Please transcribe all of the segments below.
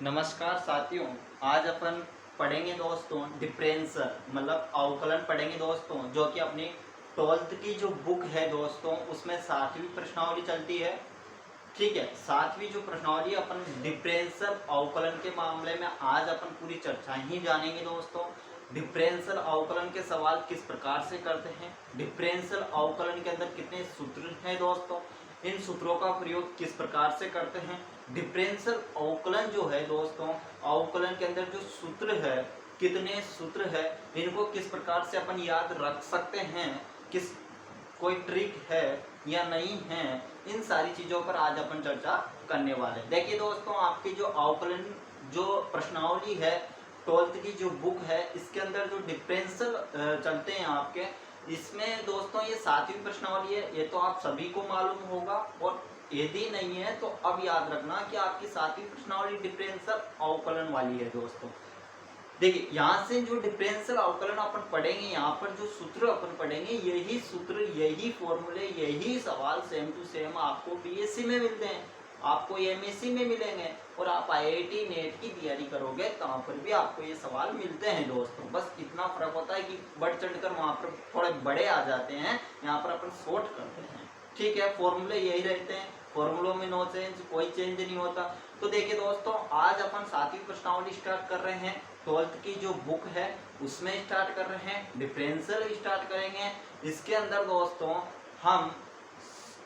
नमस्कार साथियों। आज अपन पढ़ेंगे दोस्तों डिफरेंशियल मतलब अवकलन पढ़ेंगे दोस्तों, जो कि अपनी 12th की जो बुक है दोस्तों उसमें 7वीं प्रश्नावली चलती है। ठीक है, 7वीं जो प्रश्नावली अपन डिफरेंशियल अवकलन के मामले में आज अपन पूरी चर्चा ही जानेंगे दोस्तों। डिफरेंशियल अवकलन के सवाल किस प्रकार से करते हैं, डिफरेंशियल अवकलन के अंदर कितने सूत्र हैं दोस्तों, इन सूत्रों का प्रयोग किस प्रकार से करते हैं। डिफरेंशियल अवकलन जो है दोस्तों, अवकलन के अंदर जो सूत्र है, कितने सूत्र है, इनको किस प्रकार से अपन याद रख सकते हैं, किस कोई ट्रिक है या नहीं है, इन सारी चीजों पर आज अपन चर्चा करने वाले हैं। देखिए दोस्तों, आपकी जो अवकलन जो प्रश्नावली है 12th की जो बुक है, इसके अंदर जो डिफरेंशियल चलते हैं आपके, इसमें दोस्तों ये 7वीं प्रश्नावली है, ये तो आप सभी को मालूम होगा। और यदि नहीं है तो अब याद रखना कि आपकी 7वीं प्रश्नावली डिफरेंशियल अवकलन वाली है दोस्तों। देखिए, यहाँ से जो डिफरेंशियल अवकलन अपन पढ़ेंगे, यहाँ पर जो सूत्र अपन पढ़ेंगे, यही सूत्र, यही फॉर्मूले, यही सवाल सेम टू सेम आपको बीएससी में मिलते हैं, आपको एमएससी में मिलेंगे, और आप आईआईटी नेट की तैयारी करोगे तहाँ पर भी आपको ये सवाल मिलते हैं दोस्तों। बस इतना फर्क होता है कि बढ़ चढ़कर वहाँ पर थोड़े बड़े आ जाते हैं, यहाँ पर अपन शॉर्ट करते हैं। ठीक है, फॉर्मूले यही रहते हैं, फॉर्मूलों में नो चेंज, कोई चेंज नहीं होता। तो देखिए दोस्तों, आज अपन 7वीं प्रश्नावली स्टार्ट कर रहे हैं, 12th की जो बुक है उसमें स्टार्ट कर रहे हैं, डिफरेंशियल स्टार्ट करेंगे। इसके अंदर दोस्तों हम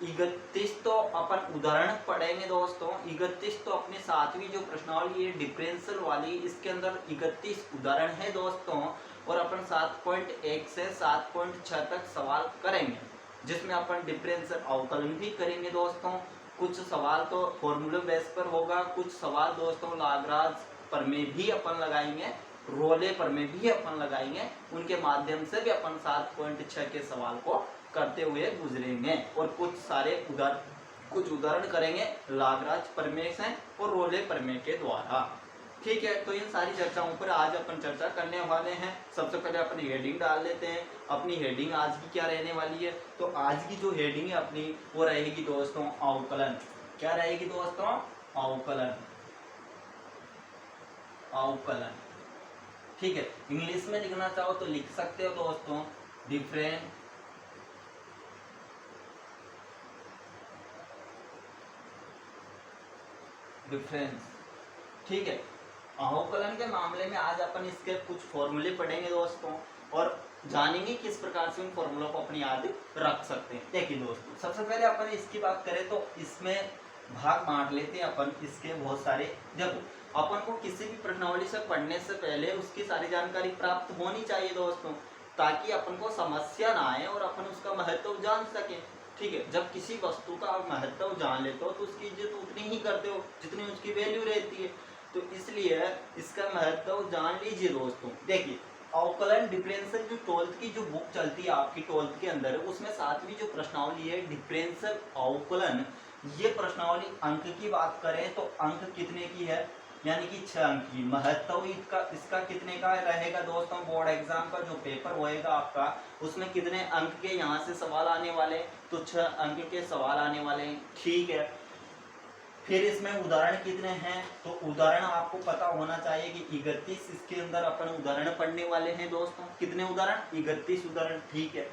31 तो अपन उदाहरण पढ़ेंगे दोस्तों। 31 तो अपनी 7वीं जो प्रश्नावली है डिफरेंशियल वाली, इसके अंदर 31 उदाहरण है दोस्तों, और अपन 7.1 से 7.6 तक सवाल करेंगे, जिसमें अपन डिफरेंशियल अवकलन भी करेंगे दोस्तों। कुछ सवाल तो फॉर्मूले बेस पर होगा, कुछ सवाल दोस्तों लाग्रांज प्रमेय भी अपन लगाएंगे, रोले प्रमेय भी अपन लगाएंगे, उनके माध्यम से भी अपन 7.6 के सवाल को करते हुए गुजरेंगे, और कुछ उदाहरण करेंगे लाग्रांज प्रमेय से और रोले प्रमेय के द्वारा। ठीक है, तो इन सारी चर्चाओं पर आज अपन चर्चा करने वाले हैं। सबसे पहले अपन हेडिंग डाल लेते हैं। अपनी हेडिंग आज की क्या रहने वाली है, तो आज की जो हेडिंग है अपनी वो रहेगी दोस्तों अवकलन। क्या रहेगी दोस्तों? अवकलन। अवकलन। ठीक है, इंग्लिश में लिखना चाहो तो लिख सकते हो दोस्तों, डिफरेंस। ठीक है, अवकलन के मामले में आज अपन इसके कुछ फॉर्मूले पढ़ेंगे दोस्तों, और जानेंगे किस प्रकार से उन फॉर्मूलों को अपनी याद रख सकते हैं। देखिए दोस्तों, सबसे पहले अपन इसकी बात करें तो इसमें भाग बांट लेते हैं अपन इसके बहुत सारे। जब अपन को किसी भी प्रश्नावली से पढ़ने से पहले उसकी सारी जानकारी प्राप्त होनी चाहिए दोस्तों, ताकि अपन को समस्या ना आए और अपन उसका महत्व जान सके। ठीक है, जब किसी वस्तु का महत्व जान लेते हो तो उसकी इज्जत उतनी ही करते हो जितनी उसकी वैल्यू रहती है, तो इसलिए इसका महत्व जान लीजिए दोस्तों। देखिए, अवकलन डिफरेंशियल जो 12th की जो बुक चलती है आपकी 12th के अंदर, उसमें 7वीं जो प्रश्नावली है डिफरेंशियल अवकलन, ये प्रश्नावली अंक की बात करें तो अंक कितने की है, यानी कि 6 अंक की। महत्व इसका कितने का रहेगा दोस्तों? बोर्ड एग्जाम का जो पेपर होएगा आपका, उसमें कितने अंक के यहाँ से सवाल आने वाले, तो 6 अंक के सवाल आने वाले हैं। ठीक है, फिर इसमें उदाहरण कितने हैं, तो उदाहरण आपको पता होना चाहिए कि 31 इसके अंदर अपन उदाहरण पढ़ने वाले हैं दोस्तों। कितने उदाहरण? 31 उदाहरण। ठीक है,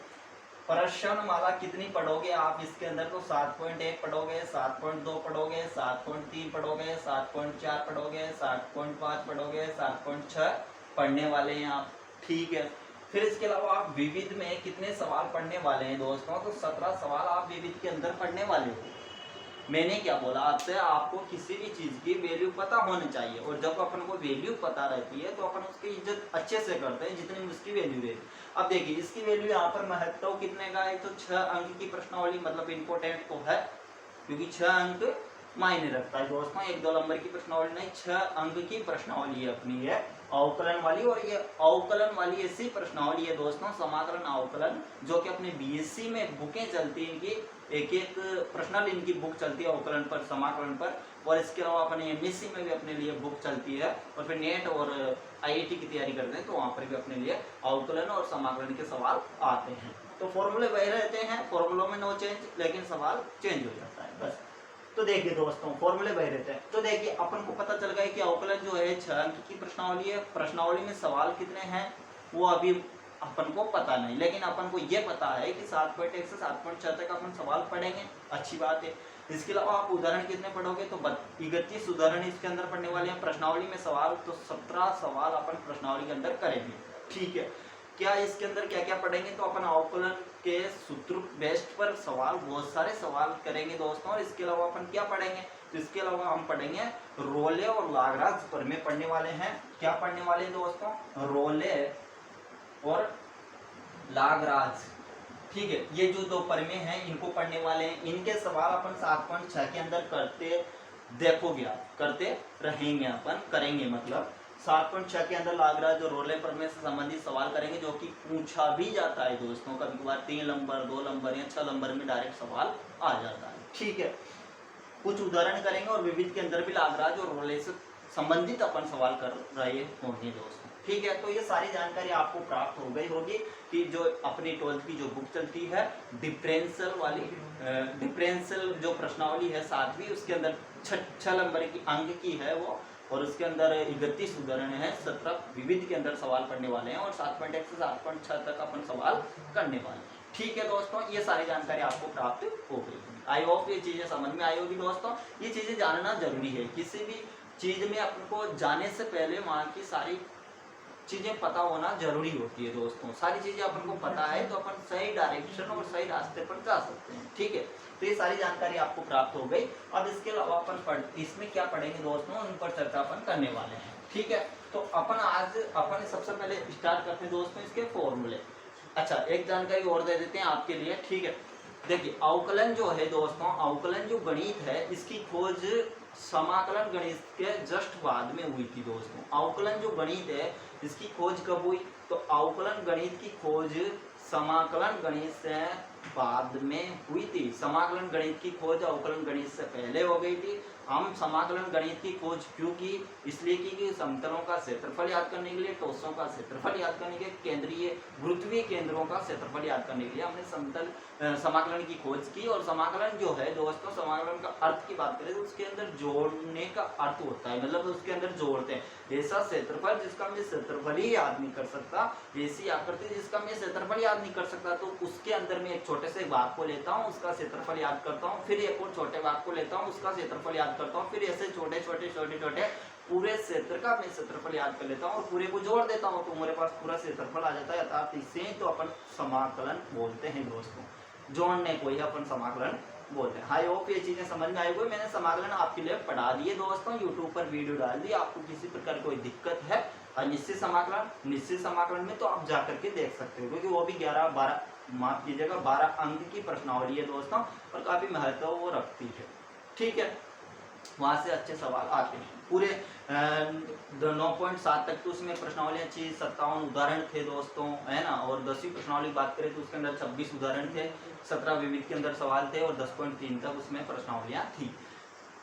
प्रश्न माला कितनी पढ़ोगे आप इसके अंदर, तो 7.1 पढ़ोगे, 7.2 पढ़ोगे, 7.3 पढ़ोगे, 7.4 पढ़ोगे, 7.5 पढ़ोगे, 7.6 पढ़ने वाले हैं आप। ठीक है, फिर इसके अलावा आप विविध में कितने सवाल पढ़ने वाले हैं दोस्तों, तो 17 सवाल आप विविध के अंदर पढ़ने वाले हो। मैंने क्या बोला आपसे, आपको किसी भी चीज की वैल्यू पता होनी चाहिए, और जब अपन को वैल्यू पता रहती है तो अपन उसकी इज्जत अच्छे से करते हैं जितनी उसकी वैल्यू रहती है। अब देखिए, इसकी वैल्यू यहाँ पर महत्व कितने का है, तो 6 अंक की प्रश्नावली, मतलब इंपोर्टेंट तो है क्योंकि 6 अंक मायने रखता है दोस्तों, 1-2 नंबर की प्रश्नावली नहीं, 6 अंक की प्रश्नावली है अपनी है अवकलन वाली। और ये अवकलन वाली ऐसी प्रश्नावली है दोस्तों, समाकलन अवकलन, जो कि अपने बीएससी में बुकें चलती हैं, इनकी एक पर्सनल इनकी बुक चलती है अवकलन पर, समाकलन पर, और इसके अलावा अपने एमएससी में भी अपने लिए बुक चलती है, और फिर नेट और आईआईटी की तैयारी करते हैं तो वहाँ पर भी अपने लिए अवकलन और समाकलन के सवाल आते हैं। तो फॉर्मूले वही रहते हैं, फॉर्मूलों में नो चेंज, लेकिन सवाल चेंज हो जाता है बस। तो देखिए दोस्तों फॉर्मूले बह रहते हैं। तो देखिए अपन को पता चल गया कि अवकलन जो है 6 अंक की प्रश्नावली है। प्रश्नावली में सवाल कितने हैं वो अभी अपन को पता नहीं, लेकिन अपन को ये पता है कि 7.1 से 7.6 तक अपन सवाल पढ़ेंगे, अच्छी बात है। इसके अलावा आप उदाहरण कितने पढ़ोगे तो 31 उदाहरण इसके अंदर पढ़ने वाले हैं। प्रश्नावली में सवाल तो 17 सवाल अपन प्रश्नावली के अंदर करेंगे, ठीक है। क्या इसके अंदर क्या क्या पढ़ेंगे तो अपन अवकलन के सूत्र बेस्ड पर सवाल, बहुत सारे सवाल करेंगे दोस्तों। और इसके अलावा अपन क्या पढ़ेंगे तो इसके अलावा हम पढ़ेंगे रोले और लागराज पर में पढ़ने वाले हैं। क्या पढ़ने वाले हैं दोस्तों? रोले और लागराज, ठीक है। ये जो दो परमें हैं इनको पढ़ने वाले हैं। इनके सवाल अपन 7.6 के अंदर करते देखोगे, आप करते रहेंगे, अपन करेंगे, मतलब 7.6 के अंदर लागराज और रोले प्रमेय से संबंधित सवाल करेंगे, जो कि पूछा भी जाता है दोस्तों। कभी कभार 3 नंबर 2 नंबर या 6 नंबर में डायरेक्ट सवाल आ जाता है, ठीक है। कुछ उदाहरण करेंगे और विविध के अंदर भी लागराज और रोले से संबंधित अपन सवाल कर रहे होंगे दोस्तों, ठीक है। तो ये सारी जानकारी आपको प्राप्त हो गई होगी कि जो अपनी 12th की जो बुक चलती है डिफरेंशियल वाली, डिफरेंशियल जो प्रश्नावली है 7वीं, उसके अंदर 6 नंबर की अंक की है वो, और उसके अंदर 31 उदाहरण है, 17 विविध के अंदर सवाल पढ़ने वाले हैं, और 7.1 से 7.6 तक अपन सवाल करने वाले हैं, ठीक है दोस्तों। ये सारी जानकारी आपको प्राप्त हो गई। आई होप ये चीजें समझ में आई होगी दोस्तों। ये चीजें जानना जरूरी है, किसी भी चीज में अपन को जाने से पहले वहाँ की सारी चीजें पता होना जरूरी होती है दोस्तों। सारी चीजें अपन को पता है तो अपन सही डायरेक्शन और सही रास्ते पर जा सकते हैं, ठीक है। तो ये सारी जानकारी आपको प्राप्त हो गई। अब इसके अलावा अपन इसमें क्या पढ़ेंगे दोस्तों, उन पर चर्चा अपन करने वाले हैं, ठीक है। तो अपन सबसे पहले स्टार्ट करते हैं दोस्तों इसके फॉर्मूले। अच्छा, एक जानकारी और दे देते हैं आपके लिए, ठीक है। देखिए अवकलन जो है दोस्तों, अवकलन जो गणित है इसकी खोज समाकलन गणित के जस्ट बाद में हुई थी दोस्तों। अवकलन जो गणित है इसकी खोज कब हुई तो अवकलन गणित की खोज समाकलन गणित से बाद में हुई थी। समाकलन गणित की खोज अवकलन गणित से पहले हो गई थी। हम समाकलन गणित की खोज क्यों की, इसलिए की कि समतलों का क्षेत्रफल याद करने के लिए, टोसों का क्षेत्रफल याद करने के लिए, केंद्रीय गुरुत्वीय केंद्रों का क्षेत्रफल याद करने के लिए हमने समतल समाकलन की खोज की। और समाकलन जो है दोस्तों, समाकलन का अर्थ की बात करें तो उसके अंदर जोड़ने का अर्थ होता है, मतलब उसके अंदर जोड़ते हैं। ऐसा क्षेत्रफल जिसका मैं क्षेत्रफल ही याद नहीं कर सकता, ऐसी आकृति जिसका मैं क्षेत्रफल याद नहीं कर सकता, तो उसके अंदर मैं एक छोटे से भाग को लेता हूँ, उसका क्षेत्रफल याद करता हूँ, फिर एक और छोटे भाग को लेता हूँ, उसका क्षेत्रफल याद करता हूँ, फिर ऐसे छोटे छोटे पूरे क्षेत्र का मैं क्षेत्रफल याद कर लेता हूँ और पूरे को जोड़ देता हूँ, तो मेरे पास पूरा क्षेत्रफल आ जाता है। अर्थात इसे तो अपन समाकलन बोलते हैं दोस्तों, जोड़ने को ही अपन समाकलन बोलते हैं। आई होप ये चीजें समझ में आई होगी। मैंने समाकलन आपके लिए पढ़ा दिए दोस्तों, यूट्यूब पर वीडियो डाल दी। आपको किसी प्रकार कोई दिक्कत है निश्चित समाकलन में तो आप जाकर के देख सकते हो, क्योंकि वो भी 11-12 माफ कीजिएगा 12 अंक की प्रश्नावली है दोस्तों, और काफी महत्व वो रखती है, ठीक है। वहां से अच्छे सवाल आते हैं। पूरे 9.7 तक तो उसमें प्रश्नावली अच्छी 57 उदाहरण थे दोस्तों, है ना। और 10वीं प्रश्नावली की बात करें तो उसके अंदर 26 उदाहरण थे, 17 विविध के अंदर सवाल थे, और 10.3 तक उसमें प्रश्नावलियां थी।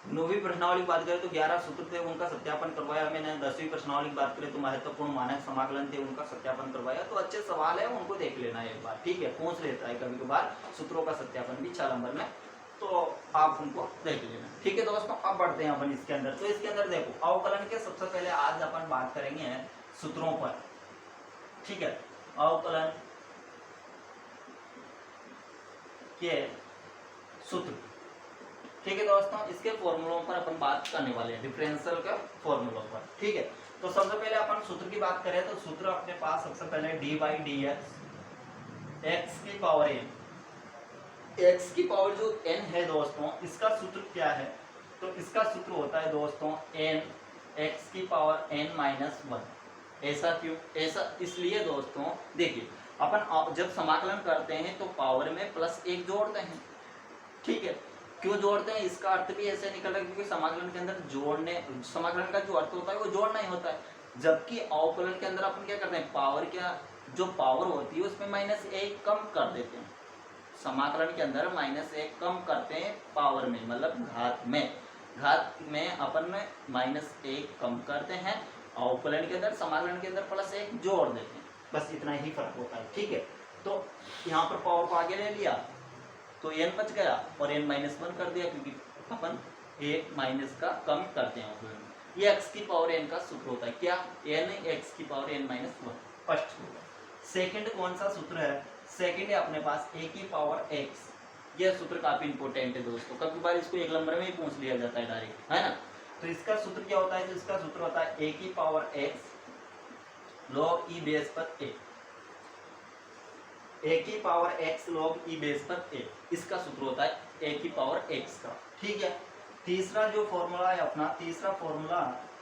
9वीं प्रश्नावली की बात करें तो 11 सूत्र थे, उनका सत्यापन करवाया मैंने। 10वीं प्रश्नावली की बात करें तो महत्वपूर्ण मानक समाकलन थे, उनका सत्यापन करवाया। तो अच्छे सवाल है, उनको देख लेना एक बार, ठीक है। पूछ लेता है कभी कभार सूत्रों का सत्यापन भी 6 नंबर में, तो आप उनको देख लेना, ठीक है दोस्तों। अब बढ़ते हैं अपन इसके अंदर। तो इसके अंदर देखो अवकलन के सबसे पहले आज अपन बात करेंगे सूत्रों पर, ठीक है। अवकलन के सूत्र, ठीक है दोस्तों। इसके फॉर्मूलों पर अपन बात करने वाले हैं, डिफरेंशियल के फॉर्मूलों पर, ठीक है। तो सबसे पहले अपन सूत्र की बात करें तो सूत्र अपने पास सबसे पहले dy/dx x की पावर n, x की पावर जो n है दोस्तों, इसका सूत्र क्या है तो इसका सूत्र होता है दोस्तों n x की पावर n-1। ऐसा क्यों? ऐसा इसलिए दोस्तों, देखिए अपन जब समाकलन करते हैं तो पावर में +1 जोड़ते हैं, ठीक है। क्यों जोड़ते हैं इसका अर्थ भी ऐसे निकल रहा है, क्योंकि समाकलन के अंदर समाकलन का जो अर्थ होता है वो जोड़ना ही होता है। जबकि अवकलन के अंदर अपन क्या करते हैं, पावर क्या जो पावर होती है उसमें -1 कम कर देते हैं। समाकलन के अंदर -1 कम करते हैं पावर में, मतलब घात में अपन -1 कम करते हैं। अवकलन के अंदर समाकलन के अंदर +1 जोड़ देते हैं, बस इतना ही फर्क होता है, ठीक है। तो यहाँ पर पावर को आगे ले लिया तो n बच गया और n-1 कर दिया, क्योंकि अपन एक माइनस का कम करते हैं अवकलन। ये x की पावर n का सूत्र होता है, क्या n x की पावर n माइनस 1 फर्स्ट सूत्र। सेकंड कौन सा सूत्र है, सेकंड है अपने पास a की पावर x। ये सूत्र काफी इंपॉर्टेंट है दोस्तों, कभी बार इसको एक नंबर में ही पूछ लिया जाता है डायरेक्ट, है ना। तो इसका सूत्र क्या होता है, तो इसका सूत्र होता है a की power x log e base पर a, a की power x log e base पर a, इसका सूत्र होता है a की पावर x का। ठीक है, तीसरा जो फॉर्मूला है अपना,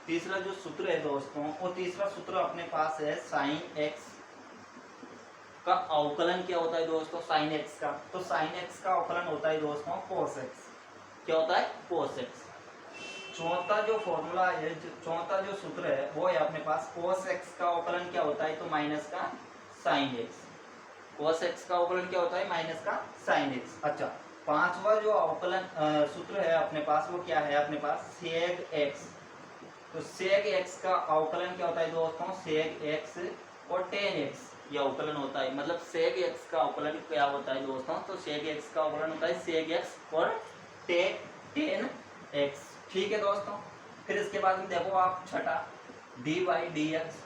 तीसरा जो सूत्र है दोस्तों, वो तीसरा सूत्र अपने पास है साइन x का अवकलन क्या होता है दोस्तों, साइन x का। तो साइन x का अवकलन होता है दोस्तों cos x। क्या होता है, cos x। चौथा जो फॉर्मूला है, चौथा जो सूत्र है वो है अपने पास cos x का अवकलन क्या होता है, तो माइनस का साइन x। cos x का अवकलन क्या होता है, माइनस का साइन x। अच्छा, पांचवा जो अवकलन सूत्र है अपने पास वो क्या है, अपने पास sec x। तो sec x का अवकलन क्या होता है दोस्तों, sec x और tan x ये अवकलन होता है। मतलब sec x का अवकलन क्या होता है दोस्तों, तो sec x का अवकलन होता है sec x और tan x। ठीक है दोस्तों, फिर इसके बाद में देखो आप छठा dy dx।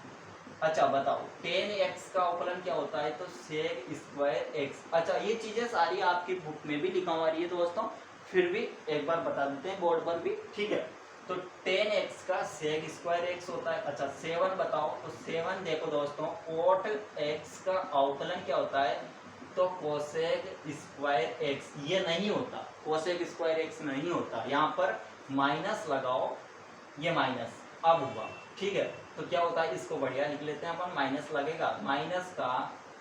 अच्छा बताओ tan x का अवकलन क्या होता है, तो sec स्क्वायर x। अच्छा, ये चीजें सारी आपकी बुक में भी लिखा हुआ है दोस्तों, फिर भी एक बार बता देते हैं बोर्ड पर भी। ठीक है, तो tan x का sec स्क्वायर x होता है। अच्छा 7 बताओ, तो 7 देखो दोस्तों cot x का अवकलन क्या होता है, तो cosec स्क्वायर x। ये नहीं होता, cosec स्क्वायर x नहीं होता, यहाँ पर माइनस लगाओ, ये माइनस अब हुआ। ठीक है, तो क्या होता है, इसको बढ़िया लिख लेते हैं अपन, माइनस लगेगा, माइनस का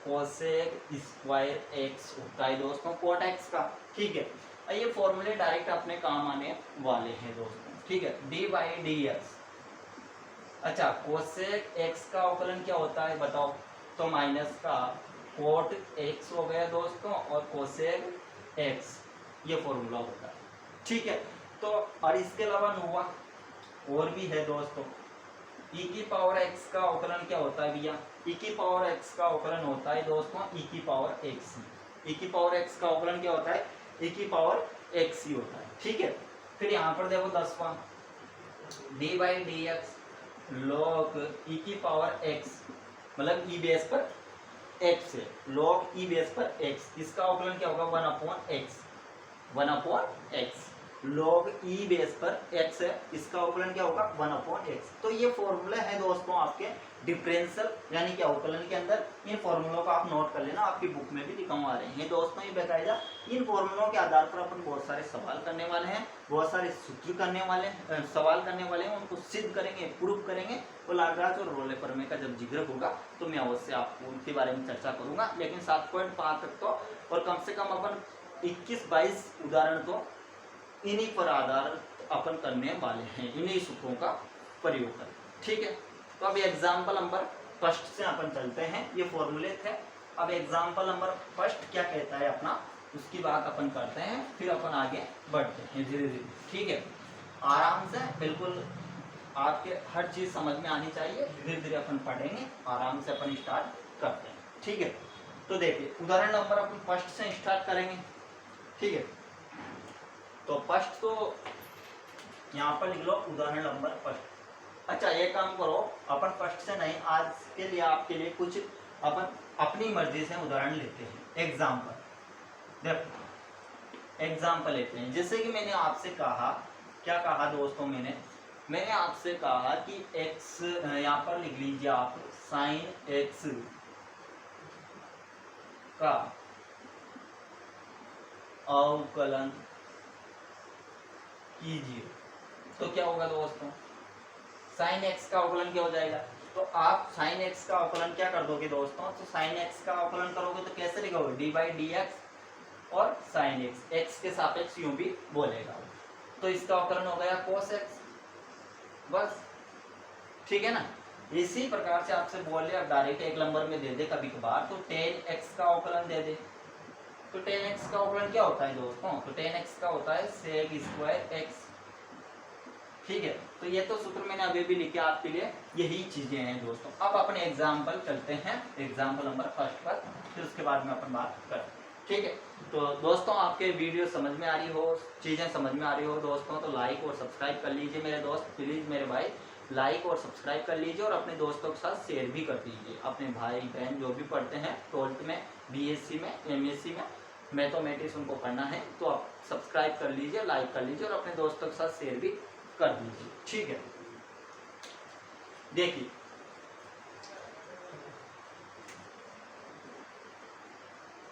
cosec स्क्वायर x होता है दोस्तों cot x का। ठीक है, ये फॉर्मूले डायरेक्ट अपने काम आने वाले हैं दोस्तों। ठीक है, dy dx। अच्छा cosec x का अवकलन क्या होता है बताओ, तो माइनस का cot x हो गया दोस्तों और cosec x, ये फॉर्मूला होता है। ठीक है, तो और इसके अलावा नोवा और भी है दोस्तों। e की पावर x का अवकलन क्या होता है भैया, e की पावर x का अवकलन होता है दोस्तों e की पावर x। e की पावर x का अवकलन क्या होता है, e की पावर x ही होता है। ठीक है, फिर यहाँ पर देखो 10वां dy dx log e की पावर x, मतलब e बेस पर x है, log e बेस पर x, इसका अवकलन क्या होगा 1/x, 1/x log e base पर x है, इसका अवकलन क्या होगा 1/x। तो ये फॉर्मूला है दोस्तों आपके डिफरेंशियल यानी कि अवकलन के अंदर। इन फॉर्मूलों को आप नोट कर लेना, आपकी बुक में भी लिखा हुआ रहे हैं दोस्तों। ये बताया इन फॉर्मूलों के आधार पर अपन बहुत सारे सवाल करने वाले हैं, बहुत सारे सूत्र करने वाले सवाल करने वाले हैं, उनको सिद्ध करेंगे, प्रूफ करेंगे। और लाग्रांज और रोले प्रमेय का जब जिक्र होगा तो मैं अवश्य आपको उनके बारे में चर्चा करूंगा। लेकिन 7.5 तक तो, और कम से कम अपन 21-22 उदाहरण तो इन्हीं पर आधार अपन करने वाले हैं, इन्हीं सूत्रों का प्रयोग कर। ठीक है, तो अब एग्जाम्पल नंबर फर्स्ट से अपन चलते हैं, ये फॉर्मूले थे। अब एग्जाम्पल नंबर फर्स्ट क्या कहता है अपना, उसकी बात अपन करते हैं, फिर अपन आगे बढ़ते हैं धीरे धीरे। ठीक है, आराम से, बिल्कुल आपके हर चीज समझ में आनी चाहिए, धीरे धीरे अपन पढ़ेंगे, आराम से अपन स्टार्ट करते हैं। ठीक है, तो देखिए उदाहरण नंबर अपन फर्स्ट से स्टार्ट करेंगे। ठीक है, तो फर्स्ट तो यहाँ पर लिख लो उदाहरण नंबर फर्स्ट। अच्छा ये काम करो, अपन फर्स्ट से नहीं, आज के लिए आपके लिए कुछ अपन अपनी मर्जी से उदाहरण लेते हैं। एग्जाम्पल देखो, एग्जाम्पल लेते हैं। जैसे कि मैंने आपसे कहा, क्या कहा दोस्तों, मैंने आपसे कहा कि x, यहाँ पर लिख लीजिए आप, साइन x का अवकलन कीजिए। तो क्या होगा दोस्तों, साइन x का अवकलन क्या हो जाएगा, तो आप साइन x का अवकलन क्या कर दोगे दोस्तों, तो साइन x का अवकलन करोगे तो कैसे लिखोगे, dy dx और साइन x के सापेक्ष यूं भी बोलेगा, तो इसका अवकलन हो गया cos x, बस। ठीक है ना, इसी प्रकार से आपसे बोले अब डायरेक्ट एक नंबर में दे दे कभी कभार, तो tan x का अवकलन दे दे। तो tan x का अवकलन क्या होता है दोस्तों, तो tan x का होता है sec स्क्वायर x। ठीक है, तो ये तो सूत्र मैंने अभी भी लिखे आपके लिए, यही चीजें हैं दोस्तों। अब अपने एग्जाम्पल चलते हैं, एग्जाम्पल नंबर फर्स्ट पर, फिर उसके बाद में अपन बात करते हैं। ठीक है। तो दोस्तों आपके वीडियो समझ में आ रही हो, चीज़ें समझ में आ रही हो दोस्तों, तो लाइक और सब्सक्राइब कर लीजिए मेरे दोस्त, प्लीज़ मेरे भाई लाइक और सब्सक्राइब कर लीजिए और अपने दोस्तों के साथ शेयर भी कर दीजिए। अपने भाई बहन जो भी पढ़ते हैं 12th में, बीएससी में, एमएससी में मैथमेटिक्स उनको पढ़ना है, तो आप सब्सक्राइब कर लीजिए, लाइक कर लीजिए और अपने दोस्तों के साथ शेयर भी कर दीजिए। ठीक है, देखिए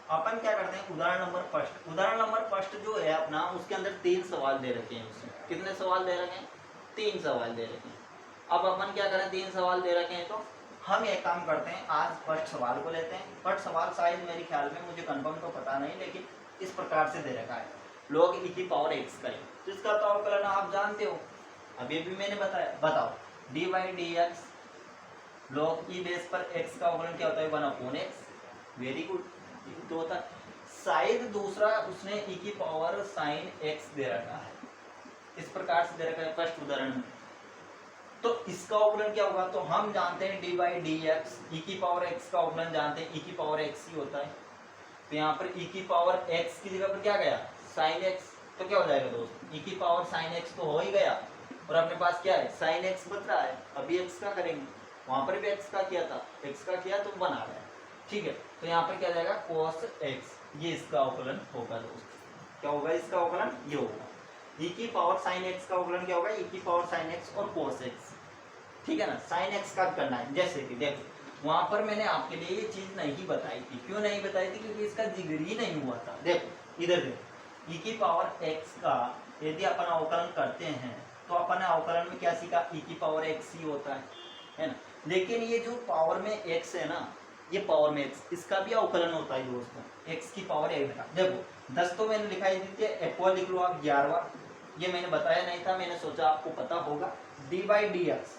अपन क्या करते हैं, उदाहरण नंबर फर्स्ट जो है अपना, उसके अंदर 3 सवाल दे रखे हैं। उसमें कितने सवाल दे रखे हैं? 3 सवाल दे रखे हैं। अब अपन क्या करें, 3 सवाल दे रखे हैं तो हम एक काम करते हैं, आज फर्स्ट सवाल को लेते हैं। फर्स्ट सवाल शायद मेरे ख्याल में, मुझे कंफर्म तो पता नहीं, लेकिन इस प्रकार से दे रखा है, log e की पावर x करें तो इसका तो अवकलन आप जानते हो, अभी भी मैंने बताया। बताओ dy dx log e base पर x का अवकलन क्या होता है? 1/x। वेरी गुड, तो होता है। शायद दूसरा उसने e की पावर साइन x दे रखा है, इस प्रकार से दे रखा है फर्स्ट उदाहरण में। तो इसका अवकलन क्या होगा? तो हम जानते हैं dy dx e की पावर x का अवकलन जानते हैं, e की पावर x ही होता है। तो यहाँ पर e की पावर x की जगह पर क्या गया? Sine x। तो क्या हो जाएगा दोस्त? e की पावर साइन x तो हो ही गया, और अपने पास क्या है? साइन x बच रहा है। अभी x का करेंगे, वहां पर भी x का किया था, x का किया तो 1 आ गया। ठीक है, तो यहाँ पर क्या जाएगा? cos x। ये इसका अवकलन होगा दोस्त। क्या होगा इसका अवकलन? ये होगा e की पावर साइन x का अवकलन क्या होगा? e की पावर साइन x और cos x। ठीक है ना, साइन x का करना है। जैसे कि देखो वहां पर मैंने आपके लिए ये चीज नहीं बताई थी। क्यों नहीं बताई थी? क्योंकि इसका जिक्र ही नहीं हुआ था। देखो इधर देखो, e की पावर x का यदि अपन अवकलन करते हैं तो अपन अवकलन में क्या सीखा? e की पावर x ही होता है ना। लेकिन ये जो पावर में x है ना, ये पावर में x, इसका भी अवकलन होता है दोस्तों, x की पावर x का। देखो 10 तो मैंने लिखाई दी थी, एक्वा लिख लो आप 11वां, ये मैंने बताया नहीं था, मैंने सोचा आपको पता होगा। dy dx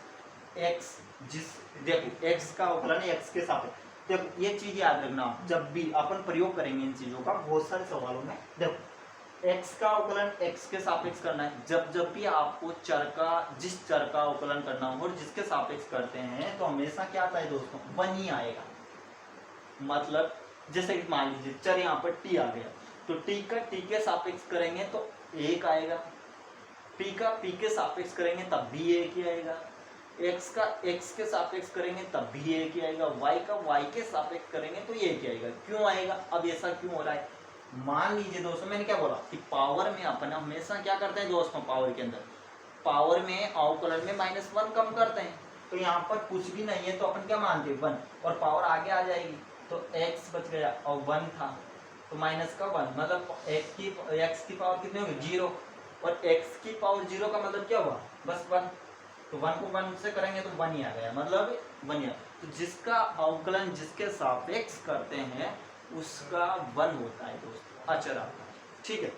x, जिस देखो x का अवकलन है x के सापेक्ष। देखो ये चीज याद रखना, जब भी अपन प्रयोग करेंगे इन चीजों का बहुत सारे सवालों में। देखो x का अवकलन x के सापेक्ष करना है। जब भी आपको चर का, जिस चर का अवकलन करना हो और जिसके सापेक्ष करते हैं तो हमेशा क्या आता है दोस्तों? 1 ही आएगा। मतलब जैसे कि मान लीजिए चर यहाँ पर t आ गया, तो t का t के सापेक्ष करेंगे तो 1 आएगा, p का p के सापेक्ष करेंगे तब भी 1 ही आएगा, x का x के सापेक्ष करेंगे तब भी 1 ही आएगा, y का y के सापेक्ष करेंगे तो 1 ही आएगा। क्यों आएगा? अब ऐसा क्यों हो रहा है? मान लीजिए दोस्तों, मैंने क्या बोला कि पावर में अपन हमेशा क्या करते हैं दोस्तों? पावर के अंदर, पावर में अवकलन में -1 कम करते हैं। तो यहाँ पर कुछ भी नहीं है तो अपन क्या मानते हैं? 1, और पावर आगे आ जाएगी तो x बच गया और 1 था तो माइनस का 1, मतलब x की पावर कितनी होगी? 0, और x की पावर 0 का मतलब क्या हुआ? बस 1। तो 1 को 1 से करेंगे तो 1 ही आ गया, मतलब 1 ही आ। तो जिसका अवकलन जिसके सापेक्ष करते हैं उसका 1 होता है दोस्तों, अचर आता है। ठीक है,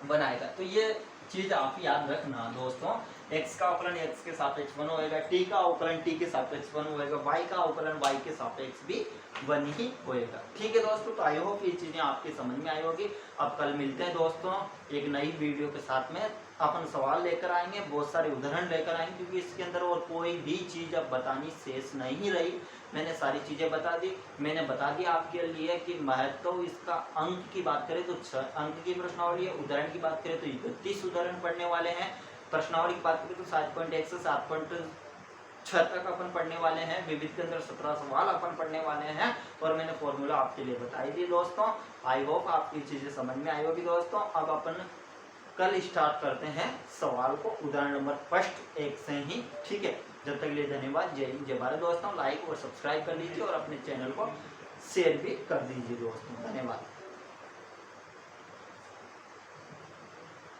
1 आएगा। तो ये चीज आप याद रखना दोस्तों, x का अवकलन x के सापेक्ष 1 होएगा, t का अवकलन t के सापेक्ष 1 होएगा, y का अवकलन y के सापेक्ष भी 1 ही होएगा। ठीक है दोस्तों, तो आई होप ये चीजें आपके समझ में आई होगी। अब कल मिलते हैं दोस्तों एक नई वीडियो के साथ में। अपन सवाल लेकर आएंगे, बहुत सारे उदाहरण लेकर आएंगे, क्योंकि इसके अंदर और कोई भी चीज अब बतानी शेष नहीं रही। मैंने सारी चीजें बता दी। मैंने बता दिया आपके लिए कि महत्व इसका। अंक की बात करें तो 6 अंक की प्रश्नावली है, उदाहरण की बात करें तो 31 उदाहरण पढ़ने वाले हैं, प्रश्नावली की बात करें तो 7.1 से 7.6 तक अपन पढ़ने वाले हैं, विविध के अंदर 17 सवाल अपन पढ़ने वाले हैं, और मैंने फॉर्मूला आपके लिए बताई दी दोस्तों। आई होप आपकी चीजें समझ में आई होगी दोस्तों। अब अपन कल स्टार्ट करते हैं सवाल को, उदाहरण नंबर फर्स्ट 1 से ही। ठीक है, जब तक के लिए धन्यवाद। जय हिंद, जय भारत दोस्तों। लाइक और सब्सक्राइब कर लीजिए और अपने चैनल को शेयर भी कर दीजिए दोस्तों। धन्यवाद।